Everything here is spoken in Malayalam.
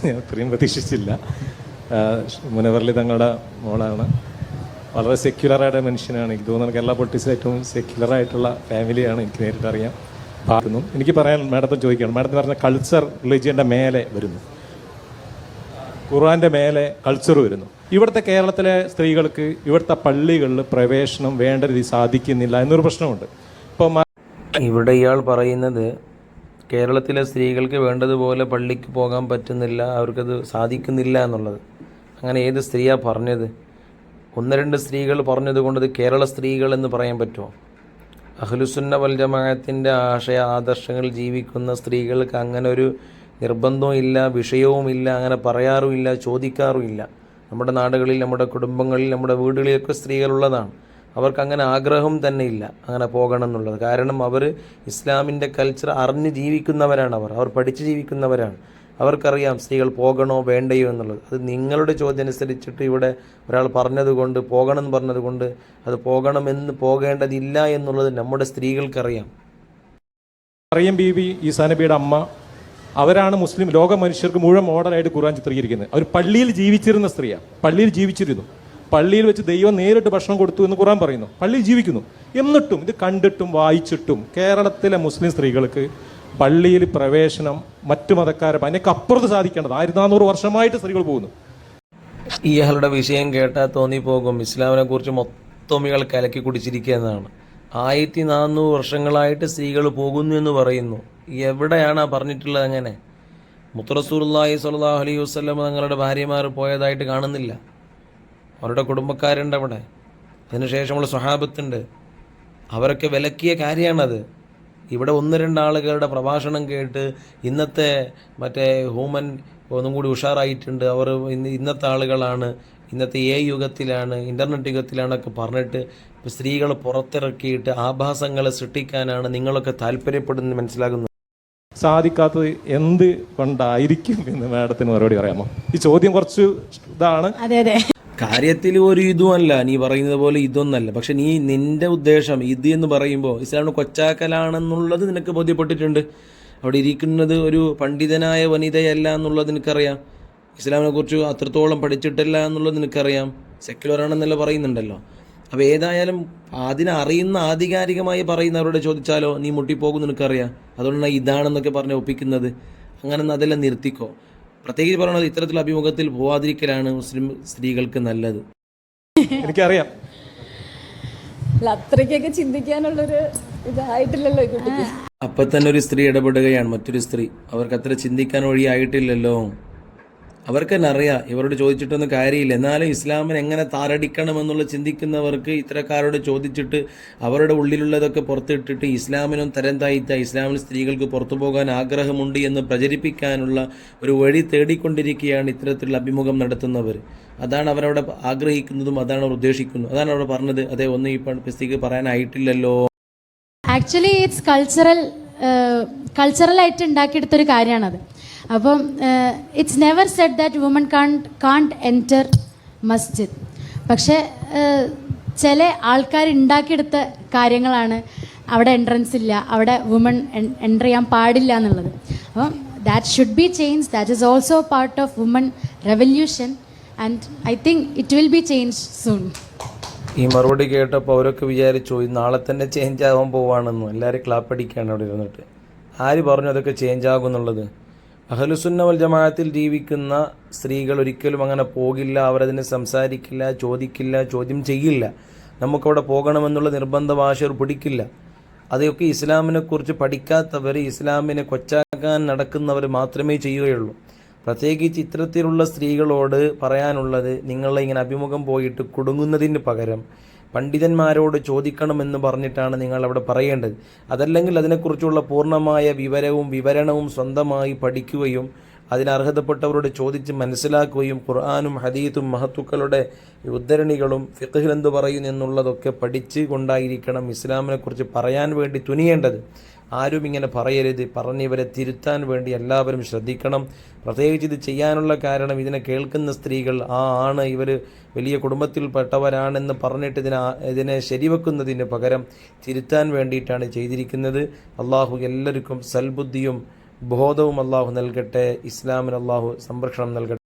ഞാൻ ഇത്രയും പ്രതീക്ഷിച്ചില്ല. മുനവർലി തങ്ങളുടെ മോളാണ്. വളരെ സെക്യുലറായിട്ട് മനുഷ്യനാണ്. എനിക്ക് തോന്നുന്നത് കേരള പൊളിറ്റിക്സിൽ ഏറ്റവും സെക്യുലറായിട്ടുള്ള ഫാമിലിയാണ്. എനിക്ക് നേരിട്ട് അറിയാം. എനിക്ക് പറയാൻ മാഡത്തിന് ചോദിക്കുകയാണ്, മാഡത്തിന് പറഞ്ഞ കൾച്ചർ റിലീജിയൻ്റെ മേലെ വരുന്നു, ഖുർആൻ്റെ മേലെ കൾച്ചർ വരുന്നു. ഇവിടുത്തെ കേരളത്തിലെ സ്ത്രീകൾക്ക് ഇവിടുത്തെ പള്ളികളിൽ പ്രവേശനം വേണ്ട രീതി സാധിക്കുന്നില്ല എന്നൊരു പ്രശ്നമുണ്ട്. ഇപ്പോൾ ഇവിടെ ഇയാൾ പറയുന്നത് കേരളത്തിലെ സ്ത്രീകൾക്ക് വേണ്ടതുപോലെ പള്ളിക്ക് പോകാൻ പറ്റുന്നില്ല, അവർക്കത് സാധിക്കുന്നില്ല എന്നുള്ളത്. അങ്ങനെ ഏത് സ്ത്രീയാണ് പറഞ്ഞത്? ഒന്ന് രണ്ട് സ്ത്രീകൾ പറഞ്ഞത് കൊണ്ട് കേരള സ്ത്രീകൾ എന്ന് പറയാൻ പറ്റുമോ? അഹ്ലുസുന്ന വൽ ജമാഅത്തിൻ്റെ ആദർശങ്ങൾ ജീവിക്കുന്ന സ്ത്രീകൾക്ക് അങ്ങനെ ഒരു നിർബന്ധവും ഇല്ല, വിഷയവുമില്ല, അങ്ങനെ പറയാറുമില്ല, ചോദിക്കാറുമില്ല. നമ്മുടെ നാടുകളിൽ, നമ്മുടെ കുടുംബങ്ങളിൽ, നമ്മുടെ വീടുകളിലൊക്കെ സ്ത്രീകളുള്ളതാണ്. അവർക്ക് അങ്ങനെ ആഗ്രഹം തന്നെ ഇല്ല അങ്ങനെ പോകണം എന്നുള്ളത്. കാരണം അവർ ഇസ്ലാമിൻ്റെ കൾച്ചർ അറിഞ്ഞ് ജീവിക്കുന്നവരാണ്, അവർ പഠിച്ച് ജീവിക്കുന്നവരാണ്. അവർക്കറിയാം സ്ത്രീകൾ പോകണോ വേണ്ടയോ എന്നുള്ളത്. അത് നിങ്ങളുടെ ചോദ്യം അനുസരിച്ചിട്ട് ഇവിടെ ഒരാൾ പറഞ്ഞതുകൊണ്ട്, പോകണമെന്ന് പറഞ്ഞതുകൊണ്ട് അത് പോകണമെന്ന് പോകേണ്ടതില്ല എന്നുള്ളത് നമ്മുടെ സ്ത്രീകൾക്കറിയാം. മറിയം ബീവി, ഈസാ നബിയുടെ അമ്മ, അവരാണ് മുസ്ലിം ലോക മനുഷ്യർക്ക് മുഴുവൻ മോഡലായിട്ട് ഖുർആൻ ചിത്രീകരിക്കുന്നത്. അവർ പള്ളിയിൽ ജീവിച്ചിരുന്ന സ്ത്രീയാണ്, പള്ളിയിൽ ജീവിച്ചിരുന്നു. പള്ളിയിൽ വെച്ച് ദൈവം നേരിട്ട് ഭക്ഷണം കൊടുത്തു എന്ന് ഖുർആൻ പറയുന്നു. പള്ളിയിൽ ജീവിക്കുന്നു. എന്നിട്ടും ഇത് കണ്ടിട്ടും വായിച്ചിട്ടും കേരളത്തിലെ മുസ്ലിം സ്ത്രീകൾക്ക് പള്ളിയിൽ പ്രവേശനം മറ്റു മതക്കാരെ അതിനൊക്കെ അപ്പുറത്ത് സാധിക്കേണ്ടത് 1400 വർഷമായിട്ട് സ്ത്രീകൾ പോകുന്നു. ഇയാളുടെ വിഷയം കേട്ടാൽ തോന്നിപ്പോകും ഇസ്ലാമിനെ കുറിച്ച് മൊത്തം ഇയാൾ കലക്കി കുടിച്ചിരിക്കുക എന്നാണ്. 1400 വർഷങ്ങളായിട്ട് സ്ത്രീകൾ പോകുന്നു എന്ന് പറയുന്നു. എവിടെയാണ് പറഞ്ഞിട്ടുള്ളത്? അങ്ങനെ മുത്തറസൂലുള്ളാഹി സ്വല്ലല്ലാഹു അലൈഹി വസല്ലം തങ്ങളുടെ ഭാര്യമാർ പോയതായിട്ട് കാണുന്നില്ല. അവരുടെ കുടുംബക്കാരുണ്ട് അവിടെ, അതിനുശേഷമുള്ള സ്വഹാബത്തുണ്ട്, അവരൊക്കെ വിലക്കിയ കാര്യമാണത്. ഇവിടെ ഒന്ന് രണ്ടാളുകളുടെ പ്രഭാഷണം കേട്ട് ഇന്നത്തെ മറ്റേ ഹ്യൂമൻ ഒന്നും കൂടി ഉഷാറായിട്ടുണ്ട്, അവർ ഇന്നത്തെ ആളുകളാണ്, ഇന്നത്തെ യുഗത്തിലാണ്, ഇൻ്റർനെറ്റ് യുഗത്തിലാണൊക്കെ പറഞ്ഞിട്ട് സ്ത്രീകളെ പുറത്തിറക്കിയിട്ട് ആഭാസങ്ങളെ സൃഷ്ടിക്കാനാണ് നിങ്ങളൊക്കെ താല്പര്യപ്പെടുന്നത് മനസ്സിലാകുന്നു. സാധിക്കാത്തത് എന്ത് കൊണ്ടായിരിക്കും എന്ന് മാഡത്തിന് മറുപടി പറയാമോ? ഈ ചോദ്യം കുറച്ച് ഇതാണ്. കാര്യത്തിൽ ഒരു ഇതുമല്ല, നീ പറയുന്നത് പോലെ ഇതൊന്നല്ല. പക്ഷെ നിന്റെ ഉദ്ദേശം ഇത് എന്ന് പറയുമ്പോൾ ഇസ്ലാമിന് കൊച്ചാക്കലാണെന്നുള്ളത് നിനക്ക് ബോധ്യപ്പെട്ടിട്ടുണ്ട്. അവിടെ ഇരിക്കുന്നത് ഒരു പണ്ഡിതനായ വനിതയല്ല എന്നുള്ളത് നിനക്കറിയാം. ഇസ്ലാമിനെ കുറിച്ച് അത്രത്തോളം പഠിച്ചിട്ടില്ല എന്നുള്ളത് നിനക്കറിയാം. സെക്യുലറാണെന്നല്ല പറയുന്നുണ്ടല്ലോ. അപ്പോൾ ഏതായാലും അതിനറിയുന്ന ആധികാരികമായി പറയുന്നവരോട് ചോദിച്ചാലോ നീ മുട്ടിപ്പോകും നിനക്കറിയാം. അതുകൊണ്ടാണ് ഇതാണെന്നൊക്കെ പറഞ്ഞ് ഒപ്പിക്കുന്നത്. അങ്ങനെ അതെല്ലാം നിർത്തിക്കോ. പ്രത്യേകിച്ച് പറയുന്നത് ഇത്തരത്തിലുള്ള അഭിമുഖത്തിൽ പോവാതിരിക്കലാണ് മുസ്ലിം സ്ത്രീകൾക്ക് നല്ലത്. എനിക്കറിയാം അത്രയ്ക്കൊക്കെ ചിന്തിക്കാനുള്ളൊരു ഇതായിട്ടില്ലല്ലോ ഈ കുട്ടിക്ക്. അപ്പം തന്നെ ഒരു സ്ത്രീ ഇടപെടുകയാണ്, മറ്റൊരു സ്ത്രീ. അവർക്ക് അത്ര ചിന്തിക്കാൻ വഴിയായിട്ടില്ലല്ലോ. അവർക്ക് തന്നെ അറിയാം ഇവരോട് ചോദിച്ചിട്ടൊന്നും കാര്യമില്ല. എന്നാലും ഇസ്ലാമിനെ എങ്ങനെ താറടിക്കണമെന്നുള്ള ചിന്തിക്കുന്നവർക്ക് ഇത്തരക്കാരോട് ചോദിച്ചിട്ട് അവരുടെ ഉള്ളിലുള്ളതൊക്കെ പുറത്തിട്ടിട്ട് ഇസ്ലാമിനും തരം താഴ്ത്ത, ഇസ്ലാമിൽ സ്ത്രീകൾക്ക് പുറത്തു പോകാൻ ആഗ്രഹമുണ്ട് എന്ന് പ്രചരിപ്പിക്കാനുള്ള ഒരു വഴി തേടിക്കൊണ്ടിരിക്കുകയാണ് ഇത്തരത്തിലുള്ള അഭിമുഖം നടത്തുന്നവർ. അതാണ് അവരവിടെ ആഗ്രഹിക്കുന്നതും അതാണ് അവർ ഉദ്ദേശിക്കുന്നത്. അതാണ് അവിടെ പറഞ്ഞത്. അതേ ഒന്നും ഈ സ്ത്രീക്ക് പറയാനായിട്ടില്ലല്ലോ. ആക്ച്വലി ഇറ്റ്സ് കൾച്ചറലായിട്ട് ഉണ്ടാക്കിയെടുത്തൊരു കാര്യമാണത്. അപ്പം it's never said that woman can't enter masjid. പക്ഷേ ചില ആൾക്കാർ ഉണ്ടാക്കിയെടുത്ത കാര്യങ്ങളാണ് അവിടെ എൻട്രൻസ് ഇല്ല, അവിടെ വുമൺ എൻ്റർ ചെയ്യാൻ പാടില്ല എന്നുള്ളത്. അപ്പം that should be change. That is also part of woman revolution and I think it will be change soon. ഈ മറുപടി കേട്ടപ്പോൾ അവരൊക്കെ വിചാരിച്ചു നാളെ തന്നെ ചേഞ്ച് ആകാൻ പോവാണെന്നും. എല്ലാവരും ക്ലാപ്പടിക്കുകയാണ് അവിടെ ഇരുന്നിട്ട്. ആര് പറഞ്ഞു അതൊക്കെ ചേഞ്ച് ആകും എന്നുള്ളത്? അഹ്ലുസുന്ന വൽ ജമാഅത്തിൽ ജീവിക്കുന്ന സ്ത്രീകൾ ഒരിക്കലും അങ്ങനെ പോകില്ല. അവരതിനെ സംസാരിക്കില്ല, ചോദിക്കില്ല, ചോദ്യം ചെയ്യില്ല. നമുക്കവിടെ പോകണമെന്നുള്ള നിർബന്ധ ഭാഷ പിടിക്കില്ല. അതൊക്കെ ഇസ്ലാമിനെക്കുറിച്ച് പഠിക്കാത്തവർ, ഇസ്ലാമിനെ കൊച്ചാക്കാൻ നടക്കുന്നവർ മാത്രമേ ചെയ്യുകയുള്ളൂ. പ്രത്യേകിച്ച് ഇത്തരത്തിലുള്ള സ്ത്രീകളോട് പറയാനുള്ളത്, നിങ്ങളെ ഇങ്ങനെ അഭിമുഖം പോയിട്ട് കുടുങ്ങുന്നതിന് പകരം പണ്ഡിതന്മാരോട് ചോദിക്കണമെന്ന് പറഞ്ഞിട്ടാണ് നിങ്ങൾ അവിടെ പറയേണ്ടത്. അതല്ലെങ്കിൽ അതിനെക്കുറിച്ചുള്ള പൂർണ്ണമായ വിവരണവും സ്വന്തമായി പഠിക്കുകയും അതിനർഹതപ്പെട്ടവരോട് ചോദിച്ച് മനസ്സിലാക്കുകയും ഖുർആനും ഹദീത്തും മഹത്തുക്കളുടെ ഉദ്ധരണികളും ഫിഖ്ഹിൽ എന്തു പറയുന്നു എന്നുള്ളതൊക്കെ പഠിച്ച് കൊണ്ടായിരിക്കണം ഇസ്ലാമിനെക്കുറിച്ച് പറയാൻ വേണ്ടി തുനിയേണ്ടത്. ആരും ഇങ്ങനെ പറയരുത്. പറഞ്ഞിവരെ തിരുത്താൻ വേണ്ടി എല്ലാവരും ശ്രദ്ധിക്കണം. പ്രത്യേകിച്ച് ഇത് ചെയ്യാനുള്ള കാരണം ഇതിനെ കേൾക്കുന്ന സ്ത്രീകൾ ആണ് ഇവർ വലിയ കുടുംബത്തിൽപ്പെട്ടവരാണെന്ന് പറഞ്ഞിട്ട് ഇതിനെ ശരിവെക്കുന്നതിന് പകരം തിരുത്താൻ വേണ്ടിയിട്ടാണ് ചെയ്തിരിക്കുന്നത്. അള്ളാഹു എല്ലാവർക്കും സൽബുദ്ധിയും ബോധവും അള്ളാഹു നൽകട്ടെ. ഇസ്ലാമിന് അള്ളാഹു സംരക്ഷണം നൽകട്ടെ.